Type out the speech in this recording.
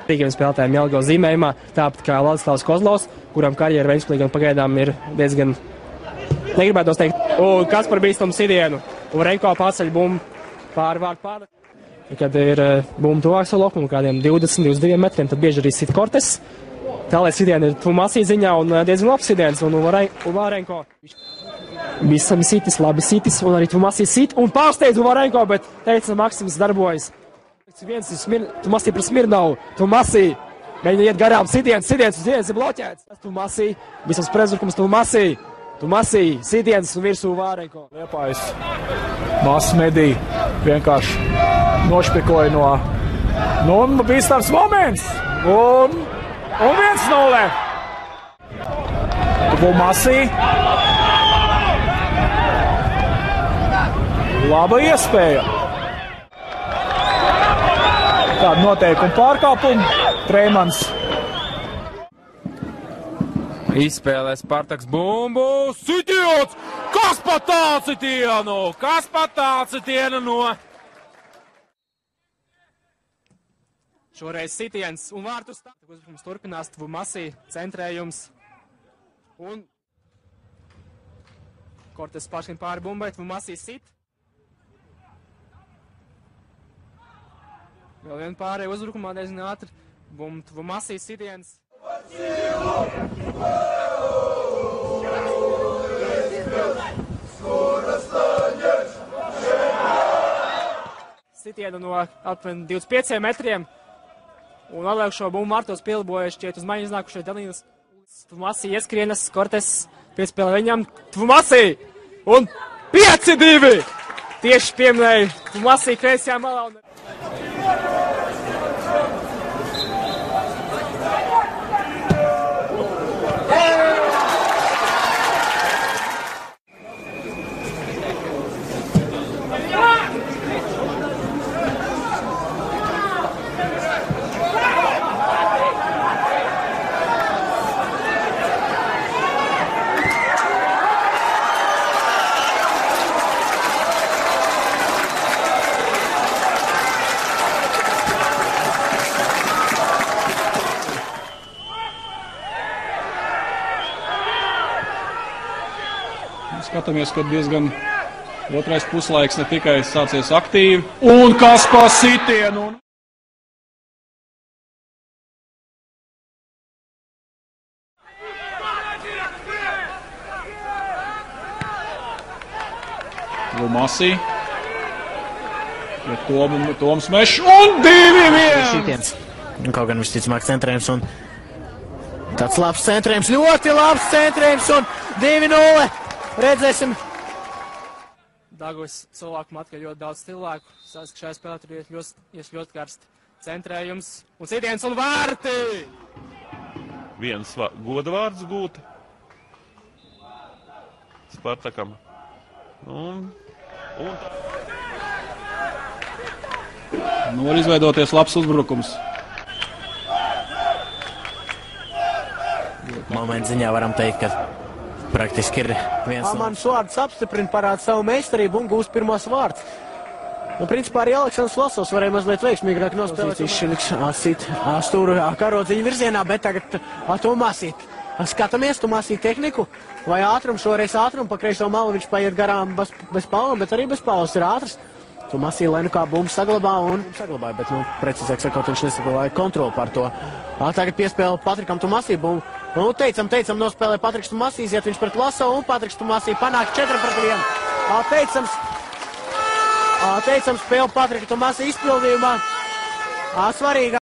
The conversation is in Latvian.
Rīgiem spēlētājiem Jelgavas zīmējumā, tāpat kā Ladislavs Kozlovs, kuram karjera Ventspilī gan pagaidām ir diezgan negribētos teikt. Un Kaspar bīstam sidienu, un Renko paceļ bumbu pāri vārdu pāri. Kad ir bumbu tuvāk savu lokumu, kādiem 20-22 metriem, tad bieži arī sit Kortes. Tā, lai sidiena ir Tumasī ziņā un diezgan labs sidiens, un Uvarenko. Visam sitis, labi sitis, un arī Tumasī sit, un pārsteidz Uvarenko, bet teica, Maksims darbojas. Viens ir Tumasī pret Smirnovu, Tumasī, mēģina iet garām, sidiens ir bloķēts. Tumasī, visams prezurkums Tumasī, sidiens un virsū Uvarenko. Liepājs Masas medī vienkārši nošpikoja no bīstams moments, un 1-0. Tumasī. Laba iespēja. Tāda noteikuma pārkāpuma. Treimans. Izspēlē Spartaks bumbu. Sitiens! Kas pa tādu sitienu? Kas pa tādu sitienu no? Šoreiz sitiens un vārtus. Uzbrukums turpinās, Tumasī, centrējums. Un Kortes pašiem pāri bumbai, Tumasī sit. Vēl vien pārēj uzbrukumā diezgan ātri. Tumasī sitiens. Sitienu no aptuveni 25 metriem. Un atliek šo bumbu Martos pieliboja šķiet uz maiņu iznākušie Danīls. Tumasī ieskrienas, Kortes piespēlē viņam. Tumasī! Un 5-2! Tieši pieminēja Tumasī kreisajā malā. Skatāmies, ka diezgan otrais puslaiks ne tikai sācies aktīvi. Un kas pa sitienu? Tumasī. Toms meš un 2-1. Sitiens. Kaut gan visticamāk centrējums un tāds labs centrējums, ļoti labs centrējums un 2-0. Redzēsim. Dagovas cilvēku matkaļ ļoti daudz cilvēku. Sāc, ka šajā spēlē tur ir ļoti karsti. Centrējums un sitiens un vārti! Viens goda vārds gūta Spartakam. Var izveidoties labs uzbrukums. Momentu ziņā varam teikt, ka praktiski ir viens no... Mans vārds apstiprina, parāda savu meistarību un gūst pirmos vārds. Principā arī Aleksandrs Vlasovs varēja mazliet veiksmīgāk nospēlēt. Stūru karodziņu virzienā, bet tagad Tumasī. Skatāmies Tumasī tehniku. Vai ātrumu, šoreiz ātrumu, pa kreiso malu viņš paiet garām bez paulas, bet arī bez paulas ir ātrs. Tumasī, lai nu kā bumbu saglabāja, bet, precīzāk sakot, viņš nesaglabāja kontroli par to. Tagad piespēle Patrikam Tumasī bumbu. Teicam, nospēlē Patriks Tumasī, iet viņš pret Vlasovu, un Patriks Tumasī panāk 4-1. Teicam, spēle Patrika Tumasī izpildījumā. Svarīga.